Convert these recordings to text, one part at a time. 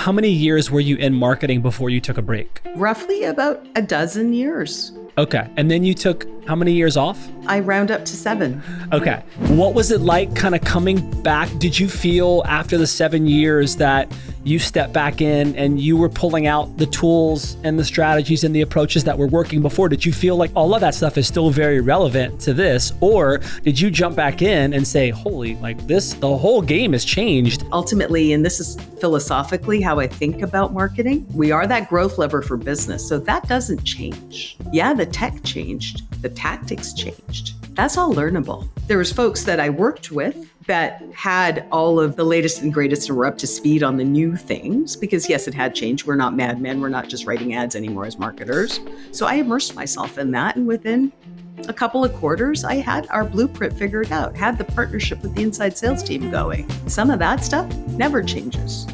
how many years were you in marketing before you took a break? Roughly about a dozen years. Okay. And then you took how many years off? I round up to 7. Okay. What was it like kind of coming back? Did you feel after the 7 years that you stepped back in and you were pulling out the tools and the strategies and the approaches that were working before? Did you feel like all of that stuff is still very relevant to this? Or did you jump back in and say, holy, like this, the whole game has changed? Ultimately, and this is philosophically how I think about marketing, we are that growth lever for business. So that doesn't change. Yeah, the tech changed. The tactics changed. That's all learnable. There was folks that I worked with that had all of the latest and greatest and were up to speed on the new things because yes, it had changed. We're not madmen. We're not just writing ads anymore as marketers. So I immersed myself in that. And within a couple of quarters, I had our blueprint figured out, had the partnership with the inside sales team going. Some of that stuff never changes.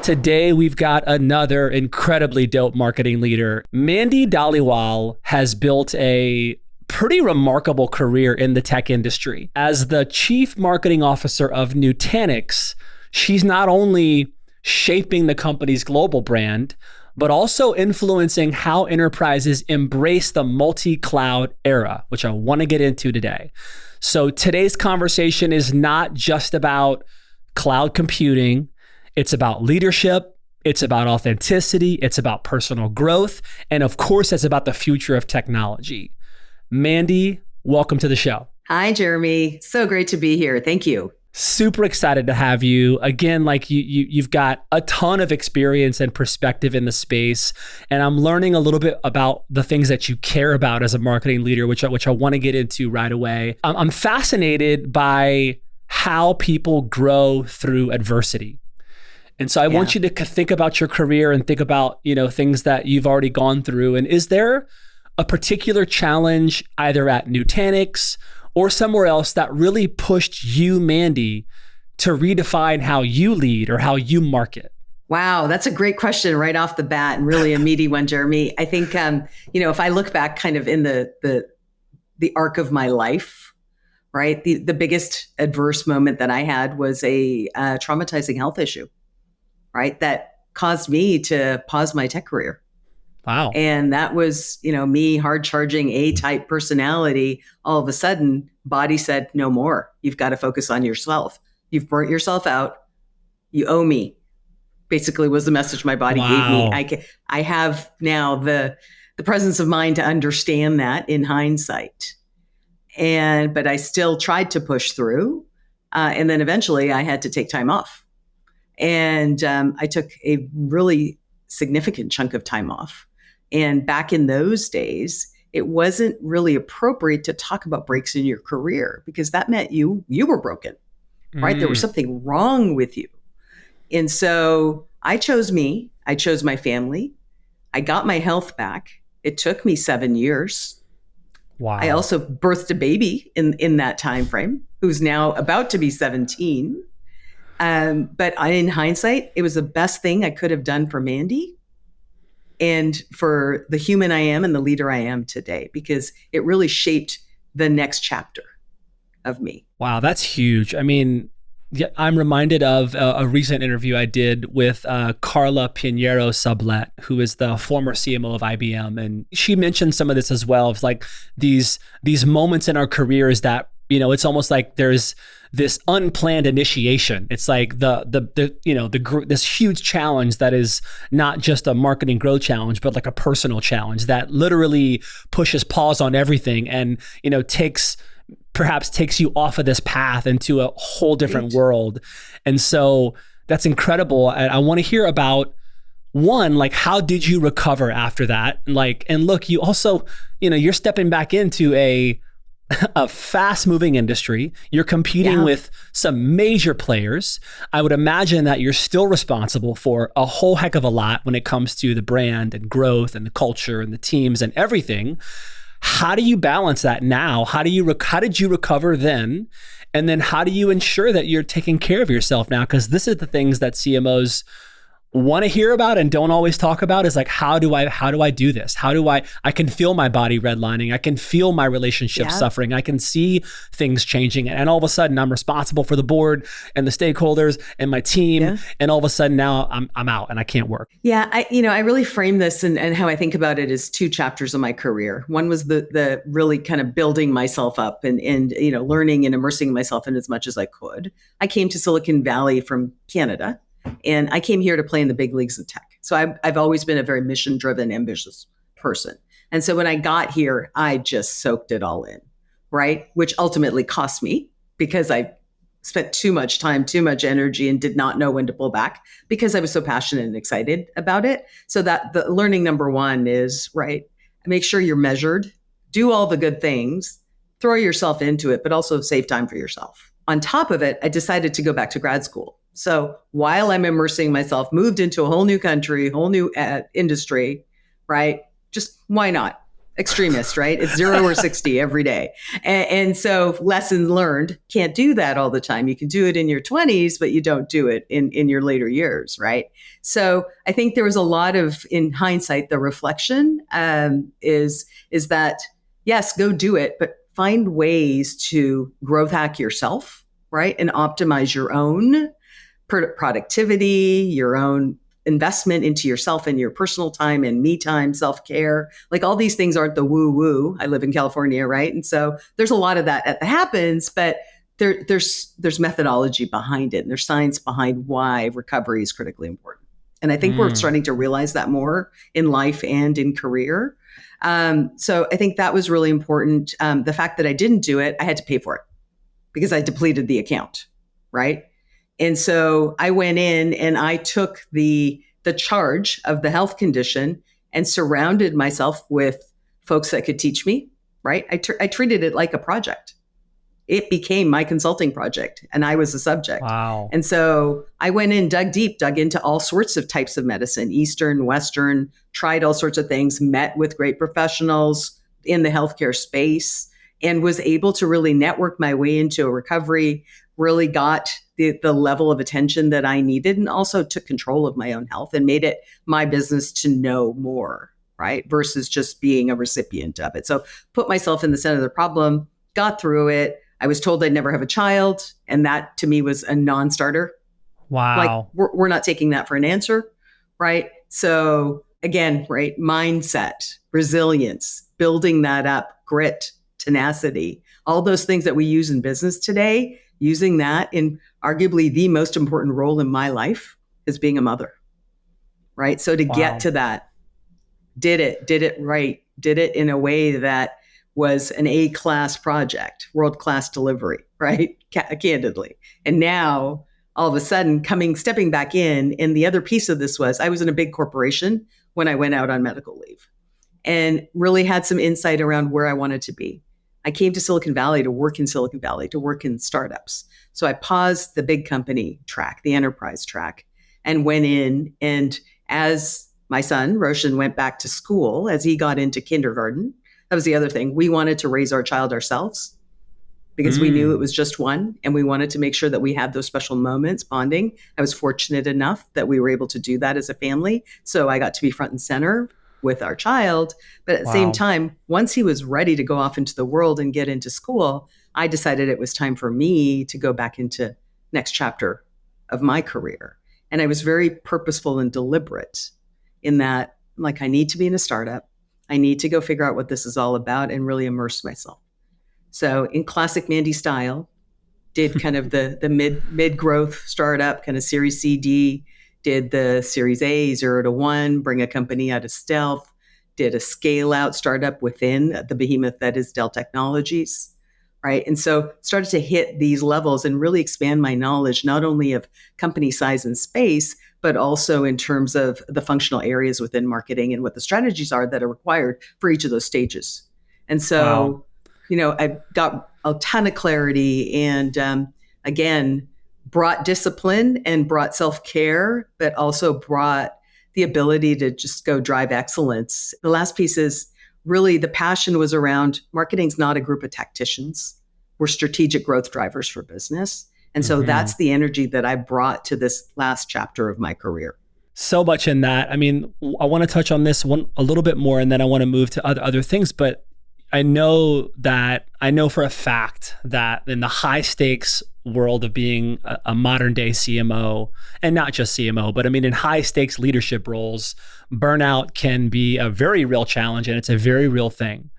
Today, we've got another incredibly dope marketing leader. Mandy Dhaliwal has built a pretty remarkable career in the tech industry. As the chief marketing officer of Nutanix, she's not only shaping the company's global brand, but also influencing how enterprises embrace the multi-cloud era, which I want to get into today. So today's conversation is not just about cloud computing. It's about leadership, it's about authenticity, it's about personal growth, and of course, it's about the future of technology. Mandy, welcome to the show. Hi, Jeremy. So great to be here. Thank you. Super excited to have you. Again, like you've got a ton of experience and perspective in the space, and I'm learning a little bit about the things that you care about as a marketing leader, which I want to get into right away. I'm fascinated by how people grow through adversity. And so I want you to think about your career and think about, things that you've already gone through. And is there a particular challenge either at Nutanix or somewhere else that really pushed you, Mandy, to redefine how you lead or how you market? Wow, that's a great question right off the bat and really a meaty one, Jeremy. I think, if I look back kind of in the arc of my life, right, the biggest adverse moment that I had was a traumatizing health issue. Right, that caused me to pause my tech career. Wow. And that was, me hard charging A-type personality. All of a sudden, body said, no more. You've got to focus on yourself. You've burnt yourself out. You owe me. Basically was the message my body gave me. I have now the presence of mind to understand that in hindsight. But I still tried to push through. And then eventually I had to take time off. And I took a really significant chunk of time off. And back in those days, it wasn't really appropriate to talk about breaks in your career because that meant you were broken, right? There was something wrong with you. And so I chose me. I chose my family. I got my health back. It took me 7 years. Wow. I also birthed a baby in that time frame who's now about to be 17. But in hindsight, it was the best thing I could have done for Mandy and for the human I am and the leader I am today, because it really shaped the next chapter of me. Wow, that's huge. I mean, I'm reminded of a recent interview I did with Carla Pinheiro Sublet, who is the former CMO of IBM. And she mentioned some of this as well. It's like these moments in our careers that, it's almost like there's this unplanned initiation. It's like this huge challenge that is not just a marketing growth challenge, but like a personal challenge that literally pushes pause on everything and, perhaps takes you off of this path into a whole different world. And so that's incredible. And I want to hear about one, like, how did you recover after that? And look, you also, you're stepping back into a fast moving industry. You're competing with some major players. I would imagine that you're still responsible for a whole heck of a lot when it comes to the brand and growth and the culture and the teams and everything. How do you balance that now? How did you recover then? And then how do you ensure that you're taking care of yourself now? Because this is the things that CMOs want to hear about and don't always talk about is like, how do I do this? I can feel my body redlining. I can feel my relationship suffering. I can see things changing. And all of a sudden I'm responsible for the board and the stakeholders and my team. Yeah. And all of a sudden now I'm out and I can't work. Yeah. I really frame this and how I think about it is 2 chapters of my career. One was the really kind of building myself up and learning and immersing myself in as much as I could. I came to Silicon Valley from Canada. And I came here to play in the big leagues of tech. So I've always been a very mission-driven, ambitious person. And so when I got here, I just soaked it all in, right? Which ultimately cost me because I spent too much time, too much energy, and did not know when to pull back because I was so passionate and excited about it. So that the learning number 1 is, right, make sure you're measured, do all the good things, throw yourself into it, but also save time for yourself. On top of it, I decided to go back to grad school. So while I'm immersing myself, moved into a whole new country, whole new industry, right? Just why not? Extremist, right? It's 0 or 60 every day. And so lesson learned, can't do that all the time. You can do it in your 20s, but you don't do it in your later years, right? So I think there was a lot of, in hindsight, the reflection is that, yes, go do it, but find ways to growth hack yourself, right? And optimize your own productivity, your own investment into yourself and your personal time and me time, self-care. Like all these things aren't the woo-woo. I live in California, right? And so there's a lot of that happens, but there's methodology behind it. And there's science behind why recovery is critically important. And I think we're starting to realize that more in life and in career. So I think that was really important. The fact that I didn't do it, I had to pay for it because I depleted the account, right? And so I went in and I took the charge of the health condition and surrounded myself with folks that could teach me, right? I treated it like a project. It became my consulting project and I was the subject. Wow. And so I went in, dug into all sorts of types of medicine, Eastern, Western, tried all sorts of things, met with great professionals in the healthcare space, and was able to really network my way into a recovery, really got the level of attention that I needed, and also took control of my own health and made it my business to know more, right? Versus just being a recipient of it. So put myself in the center of the problem, got through it. I was told I'd never have a child. And that to me was a non-starter. Wow. Like we're not taking that for an answer, right? So again, right, mindset, resilience, building that up, grit, tenacity, all those things that we use in business today, using that in arguably the most important role in my life is being a mother, right? So to get to that, did it right, did it in a way that was an A-class project, world-class delivery, right? Candidly. And now all of a sudden stepping back in, and the other piece of this was I was in a big corporation when I went out on medical leave and really had some insight around where I wanted to be. I came to Silicon Valley to work in Silicon Valley, to work in startups. So I paused the big company track, the enterprise track, and went in. And as my son, Roshan, went back to school, as he got into kindergarten, that was the other thing. We wanted to raise our child ourselves because we knew it was just one. And we wanted to make sure that we had those special moments, bonding. I was fortunate enough that we were able to do that as a family. So I got to be front and center with our child. But at the same time, once he was ready to go off into the world and get into school, I decided it was time for me to go back into next chapter of my career. And I was very purposeful and deliberate in that, like, I need to be in a startup. I need to go figure out what this is all about and really immerse myself. So in classic Mandy style, did kind of the mid-growth startup, kind of Series C, D, did the Series A, 0 to 1, bring a company out of stealth, did a scale-out startup within the behemoth that is Dell Technologies, right? And so started to hit these levels and really expand my knowledge, not only of company size and space, but also in terms of the functional areas within marketing and what the strategies are that are required for each of those stages. And so, I got a ton of clarity and, again, brought discipline and brought self-care, but also brought the ability to just go drive excellence. The last piece is really the passion was around marketing's not a group of tacticians. We're strategic growth drivers for business. And so that's the energy that I brought to this last chapter of my career. So much in that. I mean, I want to touch on this one a little bit more, and then I want to move to other things. But I know for a fact that in the high stakes world of being a modern day CMO, and not just CMO, but I mean, in high stakes leadership roles, burnout can be a very real challenge, and it's a very real thing.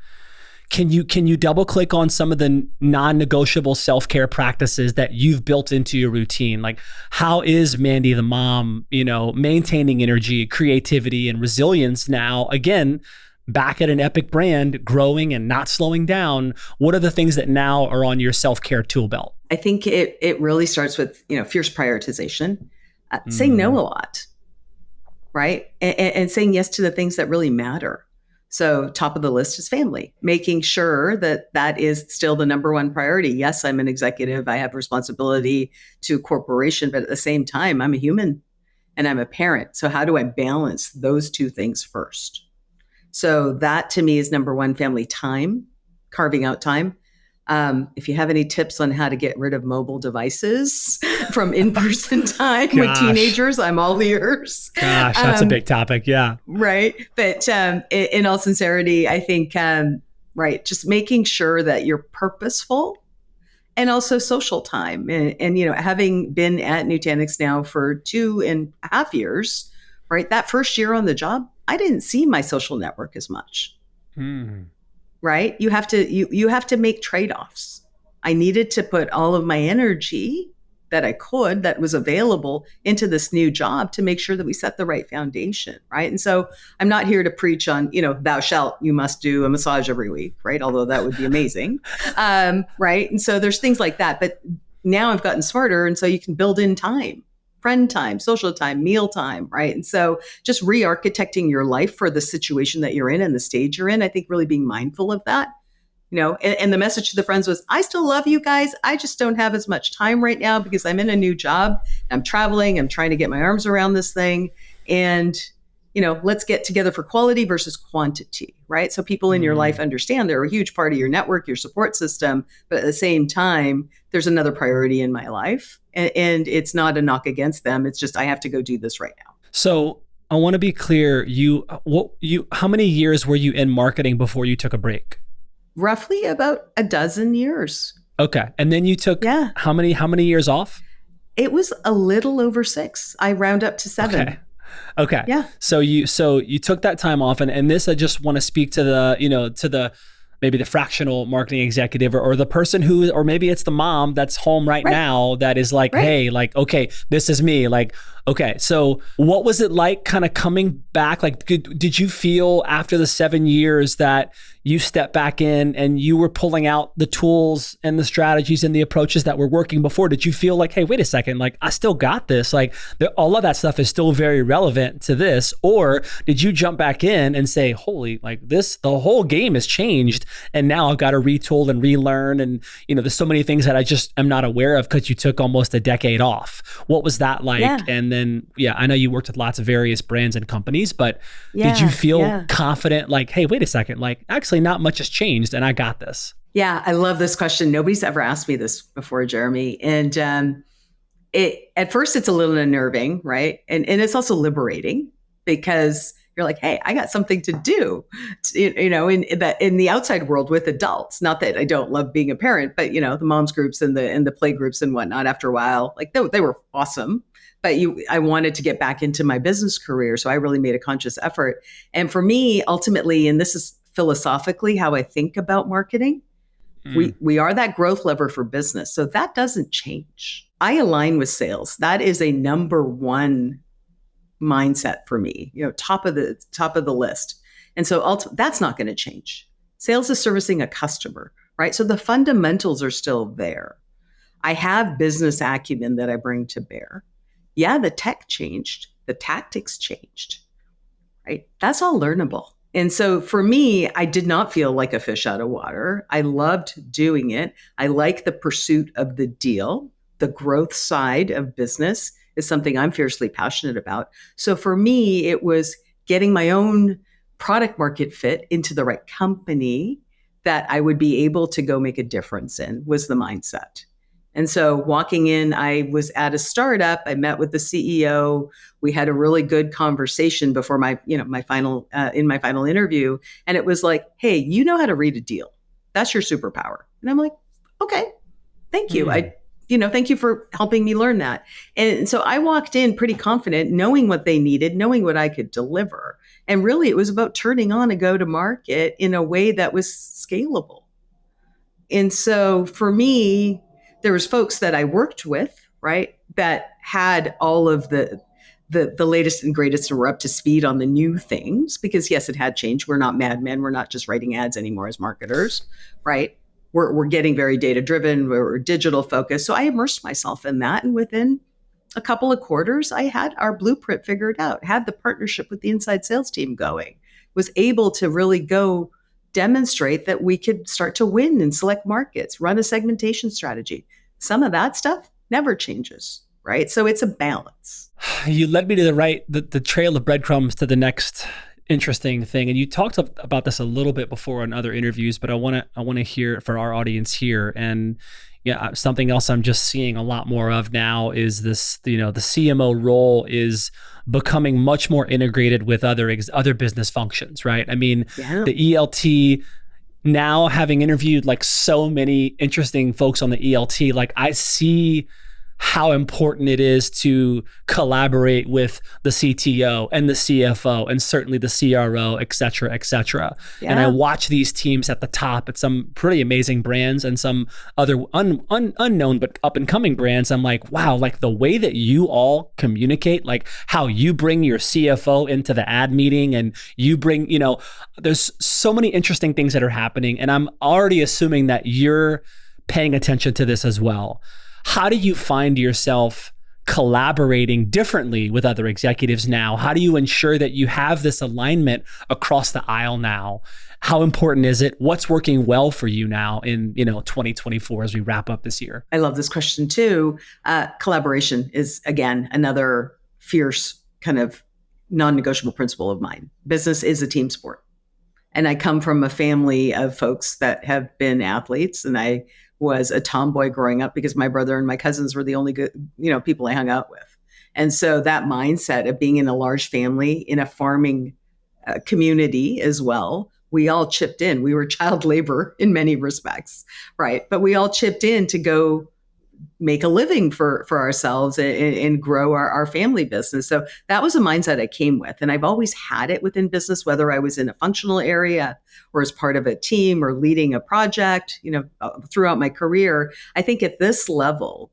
Can you double click on some of the non-negotiable self-care practices that you've built into your routine? Like, how is Mandy the mom, maintaining energy, creativity, and resilience now, again, back at an epic brand, growing and not slowing down? What are the things that now are on your self-care tool belt? I think it really starts with, fierce prioritization, saying no a lot, right? And saying yes to the things that really matter. So top of the list is family, making sure that that is still the number one priority. Yes, I'm an executive. I have responsibility to a corporation, but at the same time, I'm a human and I'm a parent. So how do I balance those two things first? So that to me is number one, family time, carving out time. If you have any tips on how to get rid of mobile devices from in-person time with teenagers, I'm all ears. Gosh, that's a big topic. Yeah. Right. But in all sincerity, I think, right, just making sure that you're purposeful and also social time. And having been at Nutanix now for 2.5 years, right, that first year on the job, I didn't see my social network as much. Right? You have to make trade-offs. I needed to put all of my energy that was available into this new job to make sure that we set the right foundation, right? And so I'm not here to preach on, you must do a massage every week, right? Although that would be amazing, right? And so there's things like that. But now I've gotten smarter, and so you can build in time. Friend time, social time, meal time, right? And so just re-architecting your life for the situation that you're in and the stage you're in, I think really being mindful of that, and the message to the friends was, I still love you guys. I just don't have as much time right now because I'm in a new job. I'm traveling. I'm trying to get my arms around this thing. And, let's get together for quality versus quantity, right? So people in your life understand they're a huge part of your network, your support system, but at the same time, there's another priority in my life. And it's not a knock against them. It's just, I have to go do this right now. So I want to be clear. How many years were you in marketing before you took a break? Roughly about a dozen years. Okay. And then you took how many years off? It was a little over 6. I round up to 7. Okay. Yeah. So you took that time off, and this, I just want to speak to the maybe the fractional marketing executive or the person who, or maybe it's the mom that's home right now that is like, hey, like, okay, this is me. Like, okay. So what was it like kind of coming back? Like, did you feel after the 7 years that you stepped back in and you were pulling out the tools and the strategies and the approaches that were working before? Did you feel like, hey, wait a second, like I still got this, like all of that stuff is still very relevant to this? Or did you jump back in and say, holy, like the whole game has changed and now I've got to retool and relearn, and there's so many things that I just am not aware of because you took almost a decade off. What was that like? Yeah. And then, I know you worked with lots of various brands and companies, but did you feel confident, like, hey, wait a second, like actually not much has changed and I got this? Yeah, I love this question. Nobody's ever asked me this before, Jeremy. And at first it's a little unnerving, right? And it's also liberating because you're like, hey, I got something to do, in the outside world with adults. Not that I don't love being a parent, but the moms groups and the play groups and whatnot, after a while, like they were awesome. But I wanted to get back into my business career. So I really made a conscious effort. And for me, ultimately, and this is philosophically how I think about marketing, we are that growth lever for business. So that doesn't change. I align with sales. That is a number one mindset for me, top of the list. And so that's not going to change. Sales is servicing a customer, right? So the fundamentals are still there. I have business acumen that I bring to bear. Yeah, the tech changed, the tactics changed, right? That's all learnable. And so for me, I did not feel like a fish out of water. I loved doing it. I like the pursuit of the deal. The growth side of business is something I'm fiercely passionate about. So for me, it was getting my own product market fit into the right company that I would be able to go make a difference in, was the mindset. And so walking in, I was at a startup. I met with the CEO. We had a really good conversation before my final interview. And it was like, hey, you know how to read a deal. That's your superpower. And I'm like, okay, thank you. Thank you for helping me learn that. And so I walked in pretty confident, knowing what they needed, knowing what I could deliver. And really, it was about turning on a go-to-market in a way that was scalable. And so for me, there was folks that I worked with, right, that had all of the latest and greatest, and were up to speed on the new things, because yes, it had changed. We're not madmen. We're not just writing ads anymore as marketers, right? We're getting very data driven. We're digital focused. So I immersed myself in that. And within a couple of quarters, I had our blueprint figured out, had the partnership with the inside sales team going, was able to really go demonstrate that we could start to win in select markets, run a segmentation strategy. Some of that stuff never changes, right? So it's a balance. You led me to the trail of breadcrumbs to the next interesting thing. And you talked about this a little bit before in other interviews, but I want to hear it for our audience here. And yeah, something else I'm just seeing a lot more of now is this, the CMO role is becoming much more integrated with other business functions, right? I mean, the ELT, now having interviewed like so many interesting folks on the ELT, like I see how important it is to collaborate with the CTO and the CFO and certainly the CRO, et cetera, et cetera. Yeah. And I watch these teams at the top at some pretty amazing brands and some other unknown but up and coming brands. I'm like, wow, like the way that you all communicate, like how you bring your CFO into the ad meeting and you bring, there's so many interesting things that are happening. And I'm already assuming that you're paying attention to this as well. How do you find yourself collaborating differently with other executives now? How do you ensure that you have this alignment across the aisle now? How important is it? What's working well for you now in 2024 as we wrap up this year? I love this question too. Collaboration is, again, another fierce kind of non-negotiable principle of mine. Business is a team sport. And I come from a family of folks that have been athletes, and I was a tomboy growing up because my brother and my cousins were the only good, people I hung out with. And so that mindset of being in a large family, in a farming community as well, we all chipped in. We were child labor in many respects, right? But we all chipped in to go make a living for ourselves and grow our family business. So that was a mindset I came with. And I've always had it within business, whether I was in a functional area or as part of a team or leading a project, throughout my career. I think at this level,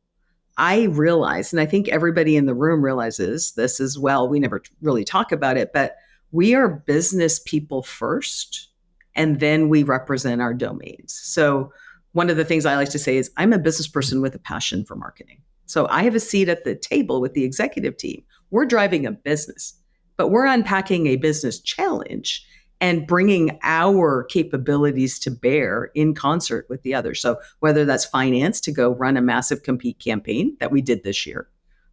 I realize, and I think everybody in the room realizes this as well. We never really talk about it, but we are business people first, and then we represent our domains. So one of the things I like to say is I'm a business person with a passion for marketing. So I have a seat at the table with the executive team. We're driving a business, but we're unpacking a business challenge and bringing our capabilities to bear in concert with the others. So whether that's finance to go run a massive compete campaign that we did this year,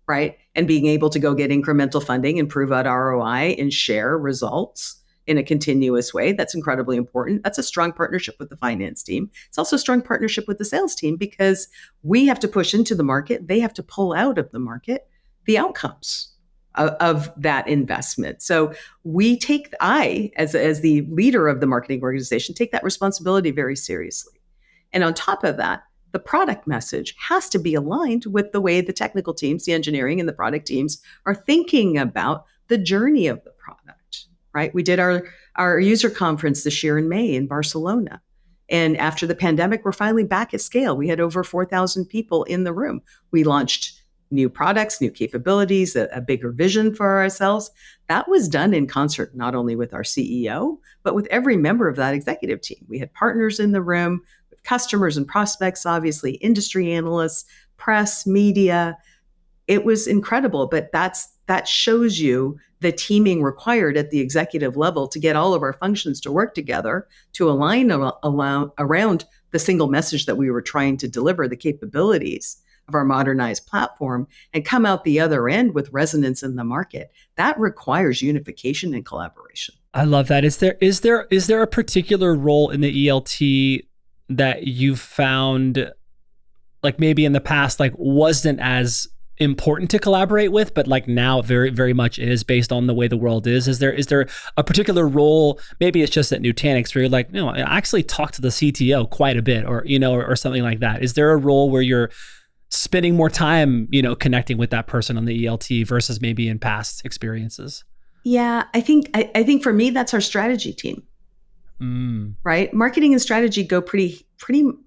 right? And being able to go get incremental funding and prove out ROI and share results in a continuous way. That's incredibly important. That's a strong partnership with the finance team. It's also a strong partnership with the sales team because we have to push into the market. They have to pull out of the market the outcomes of that investment. So I, as the leader of the marketing organization, take that responsibility very seriously. And on top of that, the product message has to be aligned with the way the technical teams, the engineering and the product teams are thinking about the journey of the product. Right? We did our user conference this year in May in Barcelona. And after the pandemic, we're finally back at scale. We had over 4,000 people in the room. We launched new products, new capabilities, a bigger vision for ourselves. That was done in concert, not only with our CEO, but with every member of that executive team. We had partners in the room, with customers and prospects, obviously, industry analysts, press, media. It was incredible, but that shows you the teaming required at the executive level to get all of our functions to work together, to align around the single message that we were trying to deliver, the capabilities of our modernized platform, and come out the other end with resonance in the market. That requires unification and collaboration. I love that. Is there a particular role in the ELT that you found like maybe in the past like wasn't as important to collaborate with, but like now very, very much is based on the way the world is? Is there a particular role? Maybe it's just at Nutanix where you're like, no, I actually talk to the CTO quite a bit, or or something like that. Is there a role where you're spending more time, connecting with that person on the ELT versus maybe in past experiences? Yeah, I think for me that's our strategy team. Right? Marketing and strategy go pretty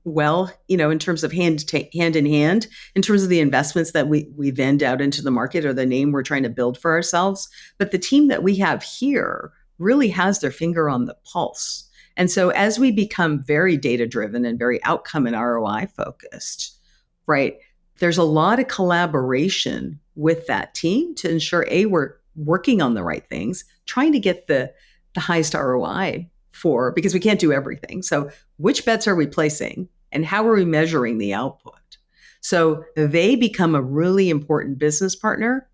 well, in terms of hand in hand, in terms of the investments that we vend out into the market or the name we're trying to build for ourselves. But the team that we have here really has their finger on the pulse. And so as we become very data driven and very outcome and ROI focused, right? There's a lot of collaboration with that team to ensure we're working on the right things, trying to get the highest ROI because we can't do everything. So which bets are we placing and how are we measuring the output? So they become a really important business partner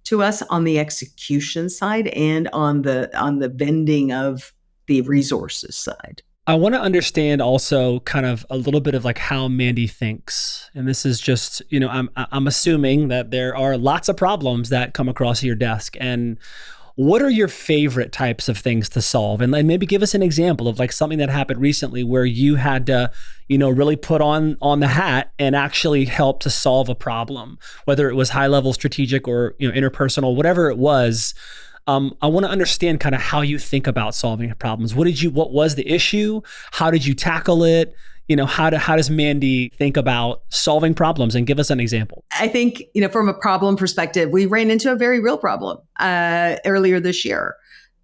to us on the execution side and on the vending of the resources side. I want to understand also kind of a little bit of like how Mandy thinks. And this is just, I'm assuming that there are lots of problems that come across your desk. And what are your favorite types of things to solve? And maybe give us an example of like something that happened recently where you had to, really put on the hat and actually help to solve a problem, whether it was high level strategic or, interpersonal, whatever it was. I want to understand kind of how you think about solving problems. What was the issue? How did you tackle it? How does Mandy think about solving problems? And give us an example. I think, from a problem perspective, we ran into a very real problem earlier this year.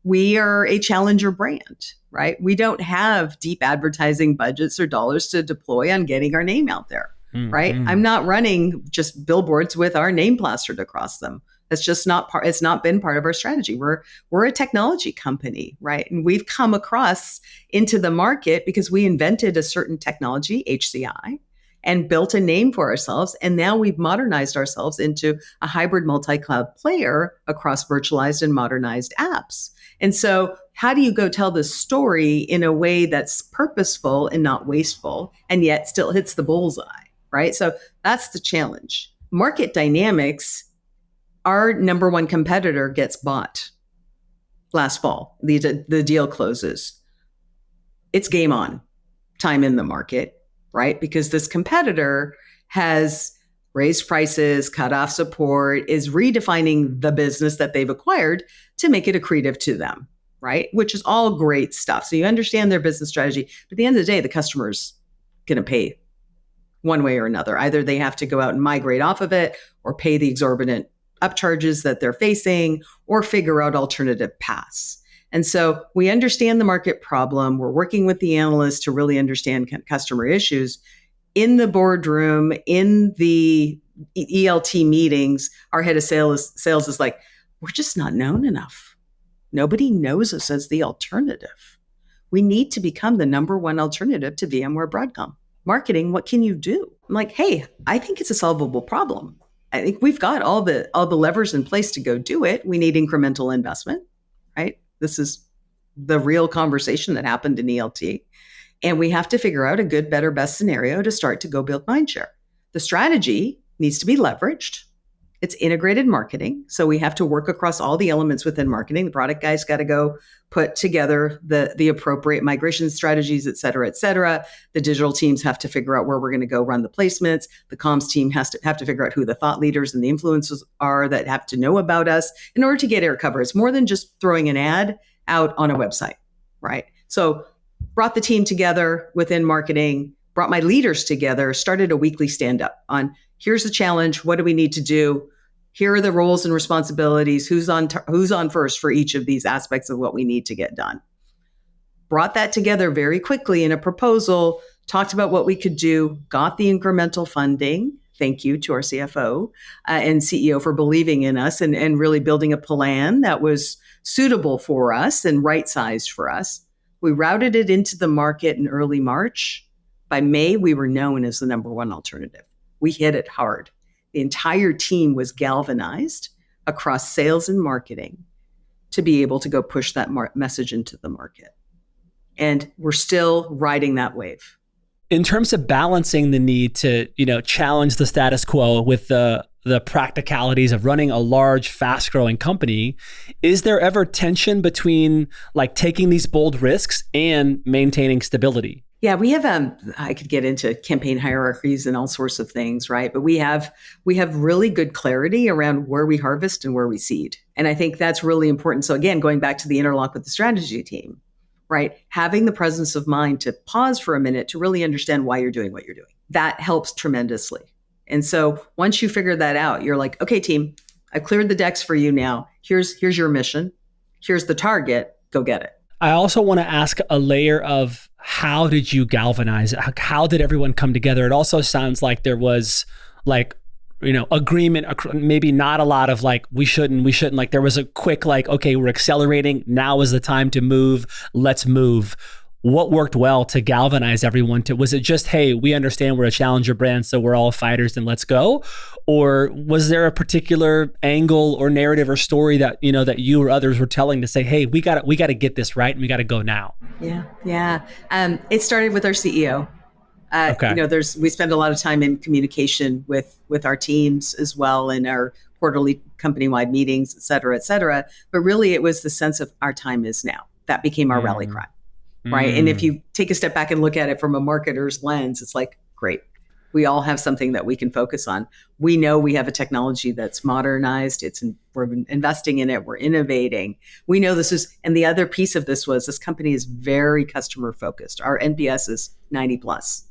We are a challenger brand, right? We don't have deep advertising budgets or dollars to deploy on getting our name out there, right? I'm not running just billboards with our name plastered across them. That's just not part. It's not been part of our strategy. We're a technology company, right? And we've come across into the market because we invented a certain technology, HCI, and built a name for ourselves. And now we've modernized ourselves into a hybrid multi-cloud player across virtualized and modernized apps. And so how do you go tell this story in a way that's purposeful and not wasteful, and yet still hits the bullseye, right? So that's the challenge. Market dynamics. Our number one competitor gets bought last fall. The deal closes. It's game on, time in the market, right? Because this competitor has raised prices, cut off support, is redefining the business that they've acquired to make it accretive to them, right? Which is all great stuff. So you understand their business strategy. But at the end of the day, the customer's going to pay one way or another. Either they have to go out and migrate off of it or pay the exorbitant upcharges that they're facing or figure out alternative paths. And so we understand the market problem. We're working with the analysts to really understand customer issues. In the boardroom, in the ELT meetings, our head of sales is like, we're just not known enough. Nobody knows us as the alternative. We need to become the number one alternative to VMware Broadcom. Marketing, what can you do? I'm like, hey, I think it's a solvable problem. I think we've got all the levers in place to go do it. We need incremental investment, right? This is the real conversation that happened in ELT. And we have to figure out a good, better, best scenario to start to go build mindshare. The strategy needs to be leveraged. It's integrated marketing. So we have to work across all the elements within marketing. The product guys got to go put together the appropriate migration strategies, et cetera, et cetera. The digital teams have to figure out where we're going to go run the placements. The comms team have to figure out who the thought leaders and the influencers are that have to know about us in order to get air cover. It's more than just throwing an ad out on a website, right? So brought the team together within marketing, brought my leaders together, started a weekly stand-up on here's the challenge. What do we need to do? Here are the roles and responsibilities. Who's on first for each of these aspects of what we need to get done? Brought that together very quickly in a proposal, talked about what we could do, got the incremental funding. Thank you to our CFO and CEO for believing in us and really building a plan that was suitable for us and right-sized for us. We routed it into the market in early March. By May, we were known as the number one alternative. We hit it hard. The entire team was galvanized across sales and marketing to be able to go push that message into the market. And we're still riding that wave. in terms of balancing the need to, challenge the status quo with the practicalities of running a large, fast-growing company, is there ever tension between like taking these bold risks and maintaining stability? Yeah, we have, I could get into campaign hierarchies and all sorts of things, right? But we have really good clarity around where we harvest and where we seed. And I think that's really important. So again, going back to the interlock with the strategy team, right? Having the presence of mind to pause for a minute to really understand why you're doing what you're doing. That helps tremendously. And so once you figure that out, you're like, okay, team, I've cleared the decks for you now. Here's your mission. Here's the target. Go get it. I also want to ask a layer of how did you galvanize it? How did everyone come together? It also sounds like there was like, agreement, maybe not a lot of like, we shouldn't, like there was a quick like, okay, we're accelerating. Now is the time to move. Let's move. What worked well to galvanize everyone was it just, hey, we understand we're a challenger brand, so we're all fighters and let's go? Or was there a particular angle or narrative or story that, that you or others were telling to say, hey, we got to get this right and we got to go now? Yeah. It started with our CEO. Okay. We spend a lot of time in communication with our teams as well in our quarterly company-wide meetings, et cetera, et cetera. But really it was the sense of our time is now. That became our rally cry. Right. And if you take a step back and look at it from a marketer's lens, it's like, great. We all have something that we can focus on. We know we have a technology that's modernized. We're investing in it. We're innovating. We know and the other piece of this was this company is very customer focused. Our NPS is 90 plus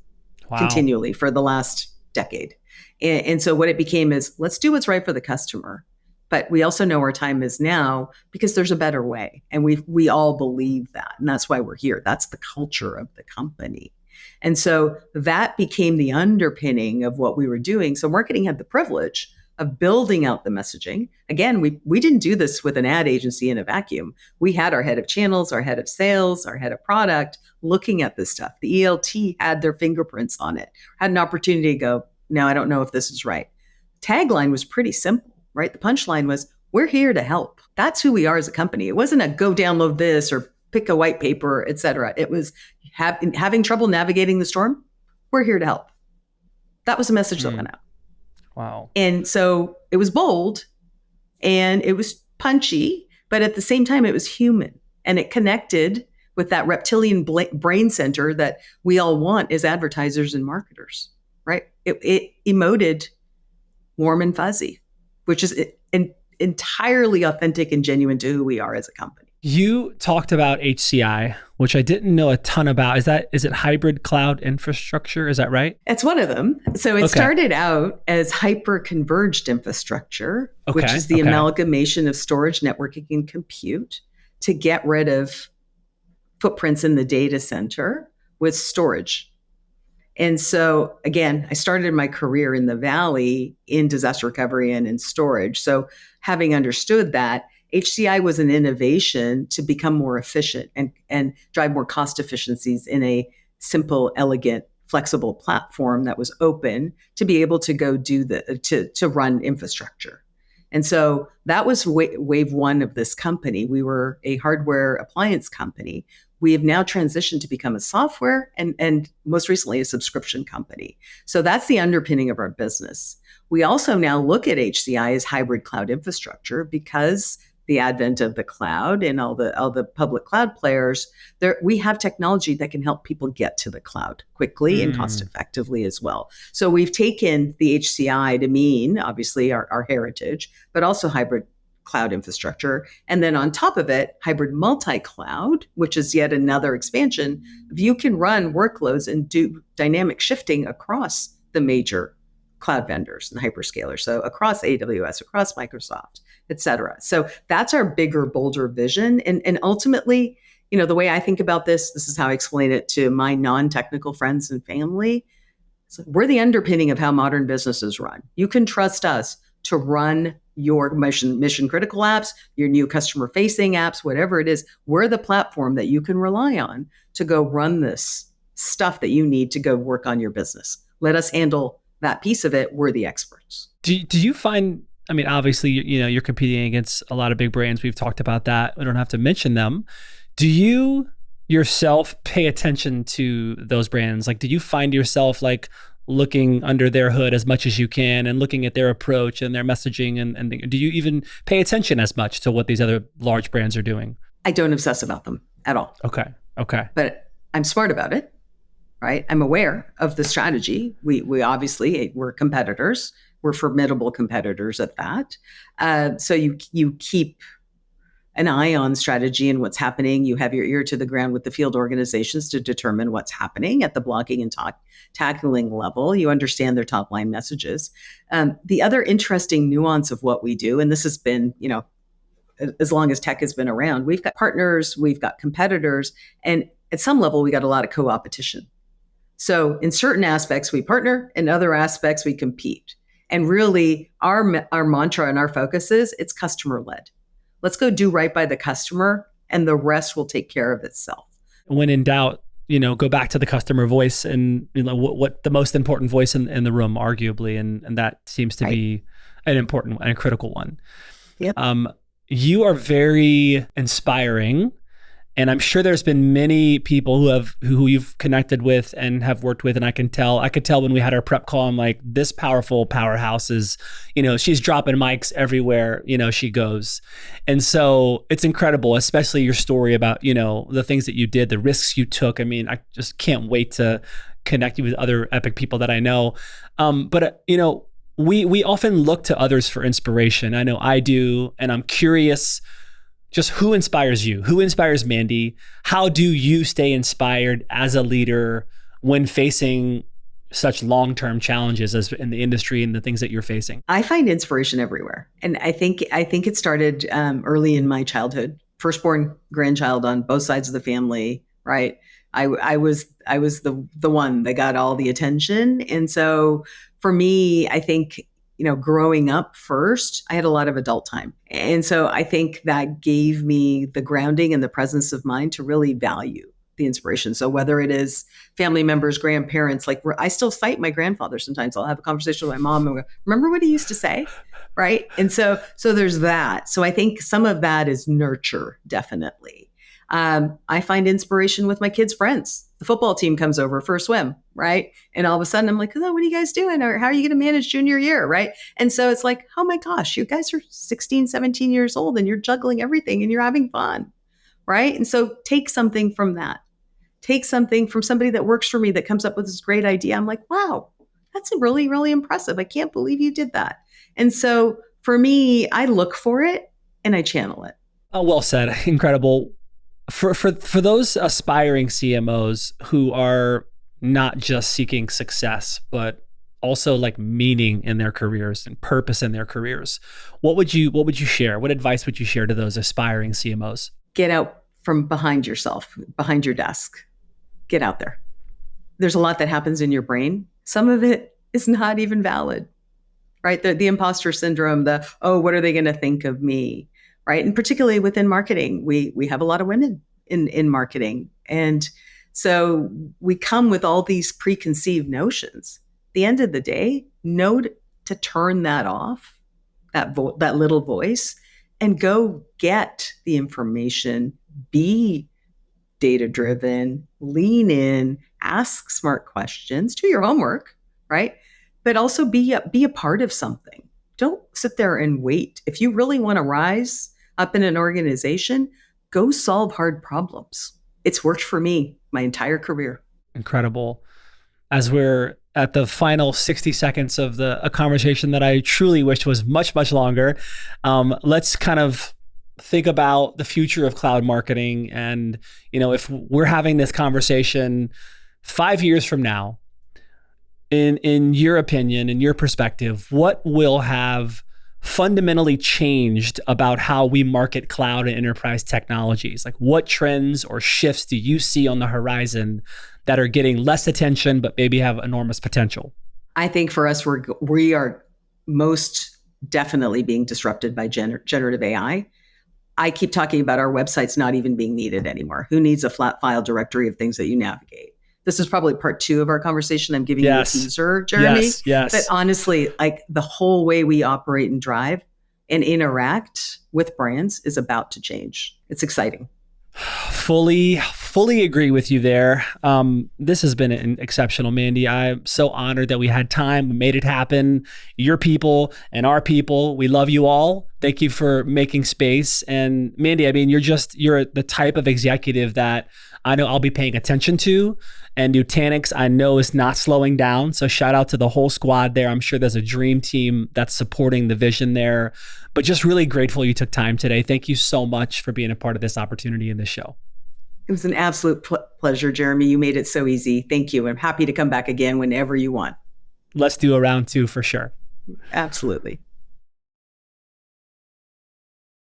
continually for the last decade. And so what it became is let's do what's right for the customer. But we also know our time is now because there's a better way. And we all believe that. And that's why we're here. That's the culture of the company. And so that became the underpinning of what we were doing. So marketing had the privilege of building out the messaging. Again, we didn't do this with an ad agency in a vacuum. We had our head of channels, our head of sales, our head of product looking at this stuff. The ELT had their fingerprints on it, had an opportunity to go, no, I don't know if this is right. Tagline was pretty simple. Right? The punchline was, we're here to help. That's who we are as a company. It wasn't a go download this or pick a white paper, et cetera. It was having trouble navigating the storm. We're here to help. That was a message that went out. Wow. And so it was bold and it was punchy, but at the same time, it was human and it connected with that reptilian brain center that we all want as advertisers and marketers, right? It emoted warm and fuzzy, which is entirely authentic and genuine to who we are as a company. You talked about HCI, which I didn't know a ton about. Is it hybrid cloud infrastructure? Is that right? It's one of them. So it started out as hyper-converged infrastructure, which is the amalgamation of storage, networking, and compute to get rid of footprints in the data center with storage. And so, again, I started my career in the Valley in disaster recovery and in storage. So having understood that, HCI was an innovation to become more efficient and drive more cost efficiencies in a simple, elegant, flexible platform that was open to be able to go do to run infrastructure. And so that was wave one of this company. We were a hardware appliance company. We have now transitioned to become a software and most recently a subscription company. So that's the underpinning of our business. We also now look at HCI as hybrid cloud infrastructure because the advent of the cloud and all the public cloud players, we have technology that can help people get to the cloud quickly and cost effectively as well. So we've taken the HCI to mean, obviously, our heritage, but also hybrid cloud infrastructure. And then on top of it, hybrid multi-cloud, which is yet another expansion. You can run workloads and do dynamic shifting across the major cloud vendors and hyperscalers. So across AWS, across Microsoft, et cetera. So that's our bigger, bolder vision. And ultimately, the way I think about this is how I explain it to my non-technical friends and family. So we're the underpinning of how modern businesses run. You can trust us to run your mission critical apps, your new customer facing apps, whatever it is. We're the platform that you can rely on to go run this stuff that you need to go work on your business. Let us handle that piece of it. We're the experts. Do you find, I mean, obviously, you're competing against a lot of big brands. We've talked about that. We don't have to mention them. Do you yourself pay attention to those brands? Like, did you find yourself like looking under their hood as much as you can and looking at their approach and their messaging? And do you even pay attention as much to what these other large brands are doing? I don't obsess about them at all. Okay. Okay. But I'm smart about it, right? I'm aware of the strategy. We obviously, we're competitors. We're formidable competitors at that. So you keep an eye on strategy and what's happening. You have your ear to the ground with the field organizations to determine what's happening at the blocking and tackling level. You understand their top line messages. The other interesting nuance of what we do, and this has been, as long as tech has been around, we've got partners, we've got competitors, and at some level, we got a lot of co-opetition. So in certain aspects, we partner, in other aspects, we compete. And really, our mantra and our focus is it's customer led. Let's go do right by the customer, and the rest will take care of itself. When in doubt, go back to the customer voice and what the most important voice in the room, arguably, and that seems to be an important and a critical one. Yep. You are very inspiring. And I'm sure there's been many people who you've connected with and have worked with. And I could tell when we had our prep call, I'm like, this powerful powerhouse is, she's dropping mics everywhere, she goes. And so it's incredible, especially your story about, the things that you did, the risks you took. I mean, I just can't wait to connect you with other epic people that I know. But we often look to others for inspiration. I know I do. And I'm curious, just who inspires you? Who inspires Mandy? How do you stay inspired as a leader when facing such long-term challenges as in the industry and the things that you're facing? I find inspiration everywhere. And I think it started early in my childhood. Firstborn grandchild on both sides of the family, right? I was the one that got all the attention. And so for me, I think growing up first, I had a lot of adult time. And so I think that gave me the grounding and the presence of mind to really value the inspiration. So whether it is family members, grandparents, I still cite my grandfather sometimes. I'll have a conversation with my mom and go, remember what he used to say? Right. And so there's that. So I think some of that is nurture, definitely. I find inspiration with my kids' friends. The football team comes over for a swim, right? And all of a sudden I'm like, oh, what are you guys doing? Or how are you going to manage junior year, right? And so it's like, oh my gosh, you guys are 16, 17 years old and you're juggling everything and you're having fun, right? And so take something from that. Take something from somebody that works for me that comes up with this great idea. I'm like, wow, that's really, really impressive. I can't believe you did that. And so for me, I look for it and I channel it. Oh, well said. Incredible. For those aspiring CMOs who are not just seeking success, but also like meaning in their careers and purpose in their careers, what would you share? What advice would you share to those aspiring CMOs? Get out from behind yourself, behind your desk. Get out there. There's a lot that happens in your brain. Some of it is not even valid, right? The imposter syndrome, what are they going to think of me? Right. And particularly within marketing, we have a lot of women in marketing. And so we come with all these preconceived notions. At the end of the day, know to turn that off, that little voice, and go get the information, be data-driven, lean in, ask smart questions, do your homework, right? But also be a part of something. Don't sit there and wait. If you really want to rise up in an organization, go solve hard problems. It's worked for me my entire career. Incredible. As we're at the final 60 seconds of a conversation that I truly wished was much, much longer, let's kind of think about the future of cloud marketing. And, if we're having this conversation 5 years from now, in your opinion, in your perspective, what will have fundamentally changed about how we market cloud and enterprise technologies? Like, what trends or shifts do you see on the horizon that are getting less attention, but maybe have enormous potential? I think for us, we are most definitely being disrupted by generative AI. I keep talking about our websites not even being needed anymore. Who needs a flat file directory of things that you navigate? This is probably part 2 of our conversation. I'm giving you a teaser, Jeremy. Yes. But honestly, like the whole way we operate and drive and interact with brands is about to change. It's exciting. Fully agree with you there. This has been an exceptional, Mandy. I'm so honored that we had time, we made it happen. Your people and our people, we love you all. Thank you for making space. And Mandy, I mean, you're the type of executive that I know I'll be paying attention to. And Nutanix, I know, is not slowing down. So shout out to the whole squad there. I'm sure there's a dream team that's supporting the vision there. But just really grateful you took time today. Thank you so much for being a part of this opportunity in this show. It was an absolute pleasure, Jeremy. You made it so easy. Thank you. I'm happy to come back again whenever you want. Let's do a round two for sure. Absolutely.